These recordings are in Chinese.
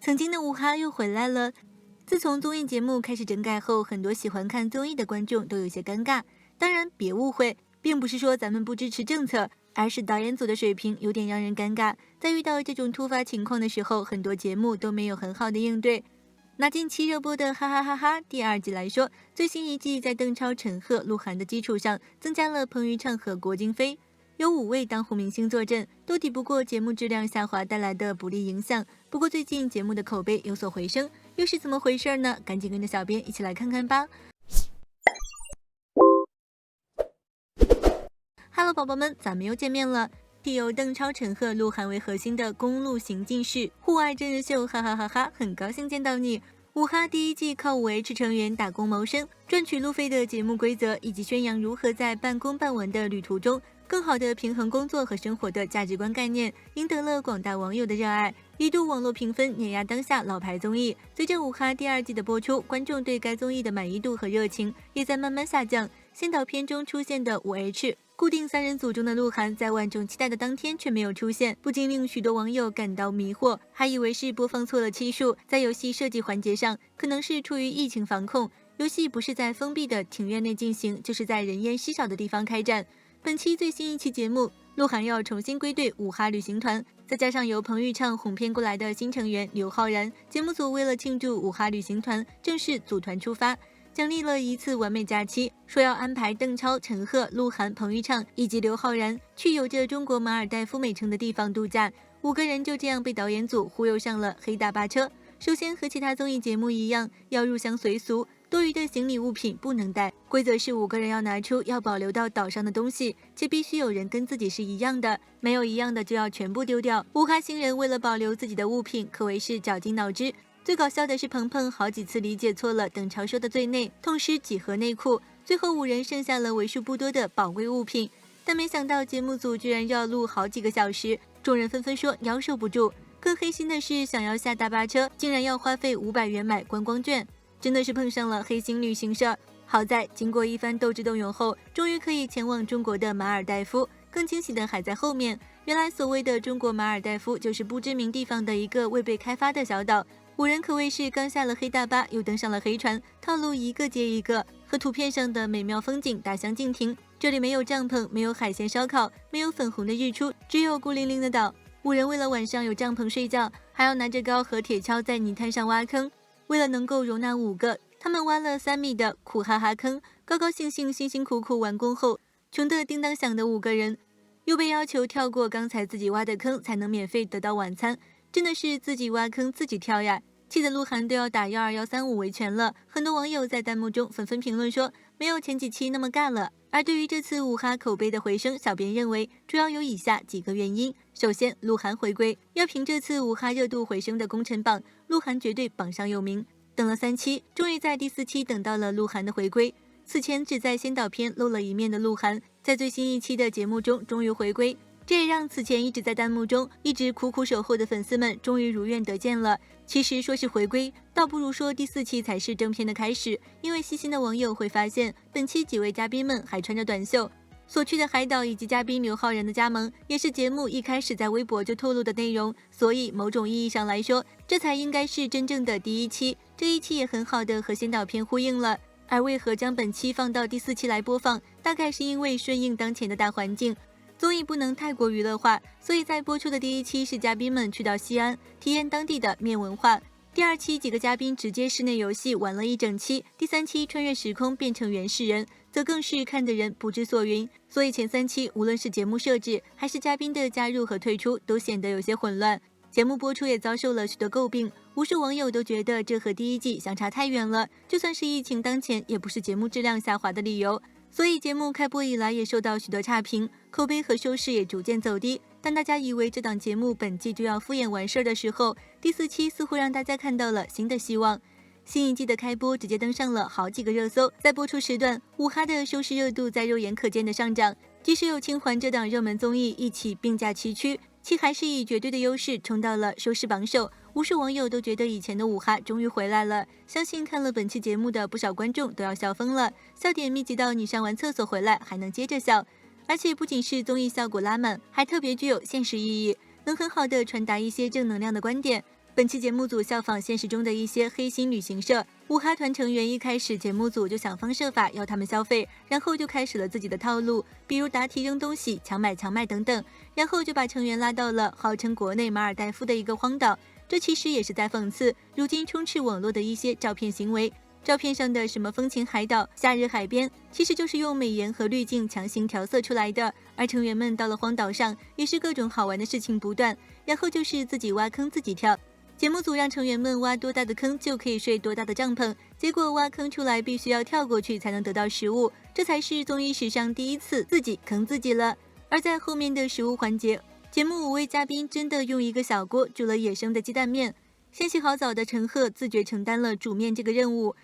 曾经的五哈又回来了。自从综艺节目开始整改后，很多喜欢看综艺的观众都有些尴尬。当然，别误会，并不是说咱们不支持政策，而是导演组的水平有点让人尴尬。在遇到这种突发情况的时候，很多节目都没有很好的应对。拿近期热播的《哈哈哈哈》第2季来说，最新一季在邓超、陈赫、鹿晗的基础上，增加了彭昱畅和郭京飞，有5位当红明星坐镇，都抵不过节目质量下滑带来的不利影响。不过最近节目的口碑有所回升，又是怎么回事呢？赶紧跟着小编一起来看看吧。Hello， 宝宝们，咱们又见面了。由邓超、陈赫、鹿晗为核心的公路行进式户外真人秀，哈哈哈哈！很高兴见到你。五哈第1季靠5H 成员打工谋生，赚取路费的节目规则，以及宣扬如何在半工半玩的旅途中更好的平衡工作和生活的价值观概念，赢得了广大网友的热爱，一度网络评分碾压当下老牌综艺。随着五哈第2季的播出，观众对该综艺的满意度和热情也在慢慢下降。先导片中出现的5H固定3人组中的鹿晗，在万众期待的当天却没有出现，不禁令许多网友感到迷惑，还以为是播放错了期数。在游戏设计环节上，可能是出于疫情防控，游戏不是在封闭的庭院内进行，就是在人烟稀少的地方开展。本期最新一期节目，鹿晗要重新归队五哈旅行团，再加上由彭昱畅哄骗过来的新成员刘昊然，节目组为了庆祝五哈旅行团，正式组团出发。奖励了一次完美假期，说要安排邓超、陈赫、鹿晗、彭昱畅以及刘昊然去有着中国马尔代夫美称的地方度假。5个人就这样被导演组忽悠上了黑大巴车。首先和其他综艺节目一样，要入乡随俗，多余的行李物品不能带。规则是5个人要拿出要保留到岛上的东西，且必须有人跟自己是一样的，没有一样的就要全部丢掉。五哈新人为了保留自己的物品，可谓是绞尽脑汁。最搞笑的是鹏鹏好几次理解错了邓超说的最内，痛失几盒内裤，最后5人剩下了为数不多的宝贵物品。但没想到节目组居然要录好几个小时，众人纷纷说腰受不住。更黑心的是，想要下大巴车，竟然要花费500元买观光券，真的是碰上了黑心旅行社。好在经过一番斗智斗勇后，终于可以前往中国的马尔代夫。更惊喜的还在后面，原来所谓的中国马尔代夫就是不知名地方的一个未被开发的小岛。5人可谓是刚下了黑大巴，又登上了黑船，套路一个接一个，和图片上的美妙风景大相径庭。这里没有帐篷，没有海鲜烧烤，没有粉红的日出，只有孤零零的岛。5人为了晚上有帐篷睡觉，还要拿着镐和铁锹在泥滩上挖坑。为了能够容纳5个，他们挖了3米的苦哈哈坑。高高兴兴、辛辛苦苦完工后，穷得叮当响的5个人，又被要求跳过刚才自己挖的坑，才能免费得到晚餐。真的是自己挖坑自己跳呀！气得鹿晗都要打12135维权了。很多网友在弹幕中纷纷评论说，没有前几期那么尬了。而对于这次五哈口碑的回升，小编认为主要有以下几个原因。首先，鹿晗回归，要凭这次五哈热度回升的功臣榜，鹿晗绝对榜上有名。等了3期，终于在第4期等到了鹿晗的回归。此前只在先导片露了一面的鹿晗，在最新一期的节目中终于回归。这也让此前一直在弹幕中一直苦苦守候的粉丝们终于如愿得见了。其实说是回归，倒不如说第4期才是正片的开始，因为细心的网友会发现，本期几位嘉宾们还穿着短袖。所去的海岛以及嘉宾刘昊然的加盟，也是节目一开始在微博就透露的内容，所以某种意义上来说，这才应该是真正的第1期。这一期也很好的和先导片呼应了。而为何将本期放到第4期来播放，大概是因为顺应当前的大环境。综艺不能太过娱乐化，所以在播出的第1期是嘉宾们去到西安体验当地的面文化，第2期几个嘉宾直接室内游戏玩了一整期，第3期穿越时空变成原始人，则更是看的人不知所云。所以前3期无论是节目设置还是嘉宾的加入和退出，都显得有些混乱。节目播出也遭受了许多诟病，无数网友都觉得这和第1季相差太远了，就算是疫情当前，也不是节目质量下滑的理由。所以节目开播以来也受到许多差评，口碑和收视也逐渐走低。但大家以为这档节目本季就要敷衍完事儿的时候，第4期似乎让大家看到了新的希望。新一季的开播直接登上了好几个热搜，在播出时段，五哈的收视热度在肉眼可见的上涨，即使有清环这档热门综艺一起并驾齐驱，其还是以绝对的优势冲到了收视榜首。无数网友都觉得以前的五哈终于回来了，相信看了本期节目的不少观众都要笑疯了，笑点密集到你上完厕所回来还能接着笑。而且不仅是综艺效果拉满，还特别具有现实意义，能很好的传达一些正能量的观点。本期节目组效仿现实中的一些黑心旅行社，五哈团成员一开始节目组就想方设法要他们消费，然后就开始了自己的套路，比如答题扔东西、强买等等，然后就把成员拉到了号称国内马尔代夫的一个荒岛。这其实也是在讽刺如今充斥网络的一些照片行为。照片上的什么风情海岛、夏日海边，其实就是用美颜和滤镜强行调色出来的。而成员们到了荒岛上，也是各种好玩的事情不断，然后就是自己挖坑自己跳。节目组让成员们挖多大的坑就可以睡多大的帐篷，结果挖坑出来必须要跳过去才能得到食物，这才是综艺史上第一次自己坑自己了。而在后面的食物环节，节目5位嘉宾真的用一个小锅煮了野生的鸡蛋面，先洗好澡的陈赫自觉承担了煮面这个任务，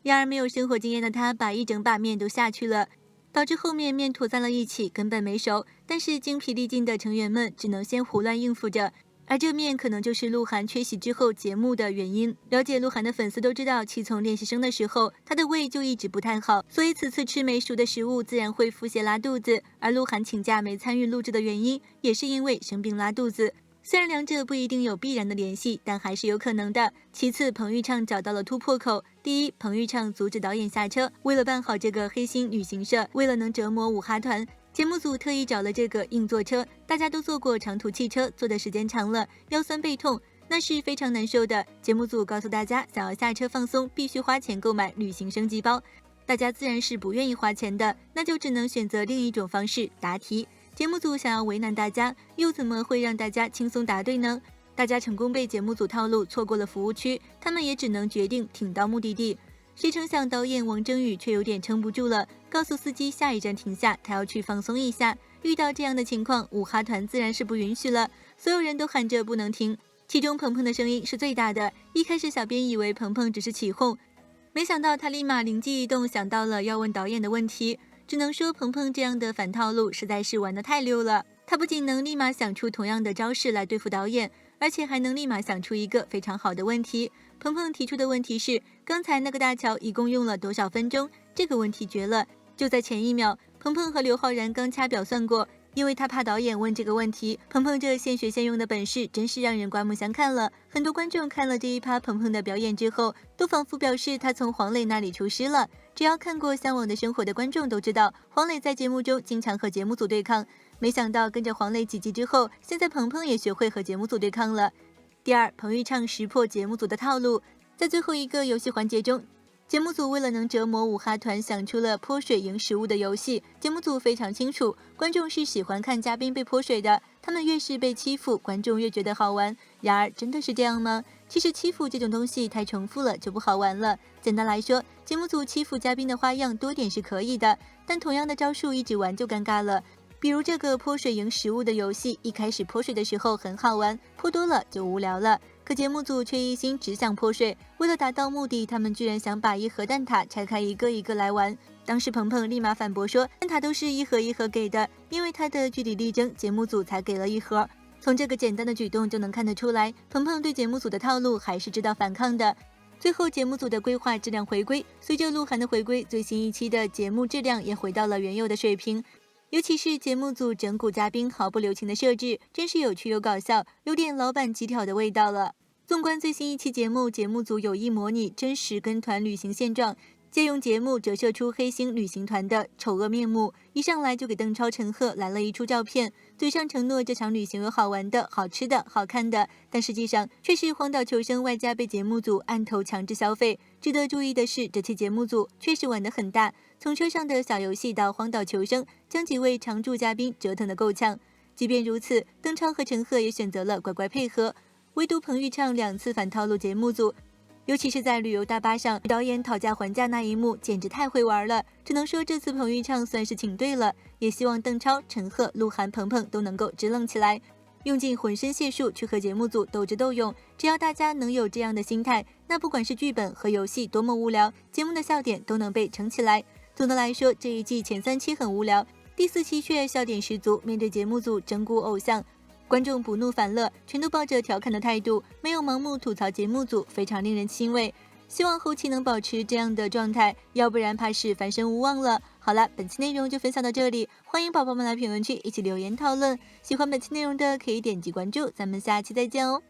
然而没有生活经验的他把一整把面都下去了，导致后面面坨在了一起，根本没熟。但是精疲力尽的成员们只能先胡乱应付着。而这面可能就是鹿晗缺席之后节目的原因。了解鹿晗的粉丝都知道，其从练习生的时候，他的胃就一直不太好，所以此次吃没熟的食物自然会腹泻拉肚子。而鹿晗请假没参与录制的原因，也是因为生病拉肚子。虽然两者不一定有必然的联系，但还是有可能的。其次，彭昱畅找到了突破口。第一，彭昱畅阻止导演下车，为了办好这个黑心旅行社，为了能折磨五哈团，节目组特意找了这个硬座车。大家都坐过长途汽车，坐的时间长了，腰酸背痛，那是非常难受的。节目组告诉大家，想要下车放松，必须花钱购买旅行升级包。大家自然是不愿意花钱的，那就只能选择另一种方式答题。节目组想要为难大家，又怎么会让大家轻松答对呢？大家成功被节目组套路，错过了服务区，他们也只能决定挺到目的地。谁成想导演王铮宇却有点撑不住了，告诉司机下一站停下，他要去放松一下。遇到这样的情况，五哈团自然是不允许了，所有人都喊着不能停，其中鹏鹏的声音是最大的。一开始小编以为鹏鹏只是起哄，没想到他立马灵机一动，想到了要问导演的问题。只能说鹏鹏这样的反套路实在是玩得太溜了，他不仅能立马想出同样的招式来对付导演，而且还能立马想出一个非常好的问题。鹏鹏提出的问题是，刚才那个大桥一共用了多少分钟？这个问题绝了。就在前一秒，鹏鹏和刘昊然刚掐表算过，因为他怕导演问这个问题。鹏鹏这现学现用的本事真是让人刮目相看了。很多观众看了这一趴鹏鹏的表演之后，都仿佛表示他从黄磊那里出师了。只要看过《向往的生活》的观众都知道，黄磊在节目中经常和节目组对抗。没想到跟着黄磊几集之后，现在鹏鹏也学会和节目组对抗了。第二，彭昱畅识破节目组的套路，在最后一个游戏环节中，节目组为了能折磨五哈团，想出了泼水赢食物的游戏。节目组非常清楚，观众是喜欢看嘉宾被泼水的，他们越是被欺负，观众越觉得好玩。然而，真的是这样吗？其实欺负这种东西太重复了就不好玩了。简单来说，节目组欺负嘉宾的花样多点是可以的，但同样的招数一直玩就尴尬了。比如这个泼水赢食物的游戏，一开始泼水的时候很好玩，泼多了就无聊了。可节目组却一心只想泼水，为了达到目的，他们居然想把一盒蛋挞拆开一个一个来玩。当时鹏鹏立马反驳说，蛋挞都是一盒一盒给的，因为他的据理力争，节目组才给了一盒。从这个简单的举动就能看得出来，鹏鹏对节目组的套路还是知道反抗的。最后节目组的规划质量回归，随着鹿晗的回归，最新一期的节目质量也回到了原有的水平。尤其是节目组整蛊嘉宾毫不留情的设置，真是有趣又搞笑，有点老板急挑的味道了。纵观最新一期节目，节目组有意模拟真实跟团旅行现状，借用节目折射出黑心旅行团的丑恶面目。一上来就给邓超、陈赫来了一出照片，嘴上承诺这场旅行有好玩的、好吃的、好看的，但实际上却是荒岛求生外加被节目组按头强制消费。值得注意的是，这期节目组确实玩得很大，从车上的小游戏到荒岛求生，将几位常驻嘉宾折腾得够呛。即便如此，邓超和陈赫也选择了乖乖配合，唯独彭昱畅2次反套路节目组。尤其是在旅游大巴上导演讨价还价那一幕，简直太会玩了。只能说这次彭昱畅算是请对了，也希望邓超、陈赫、鹿晗、鹏鹏都能够支棱起来，用尽浑身解数去和节目组斗智斗勇。只要大家能有这样的心态，那不管是剧本和游戏多么无聊，节目的笑点都能被撑起来。总的来说，这一季前3期很无聊，第4期却笑点十足。面对节目组整蛊偶像，观众不怒反乐，全都抱着调侃的态度，没有盲目吐槽节目组，非常令人欣慰。希望后期能保持这样的状态，要不然怕是翻身无望了。好了，本期内容就分享到这里，欢迎宝宝们来评论区一起留言讨论。喜欢本期内容的可以点击关注，咱们下期再见哦。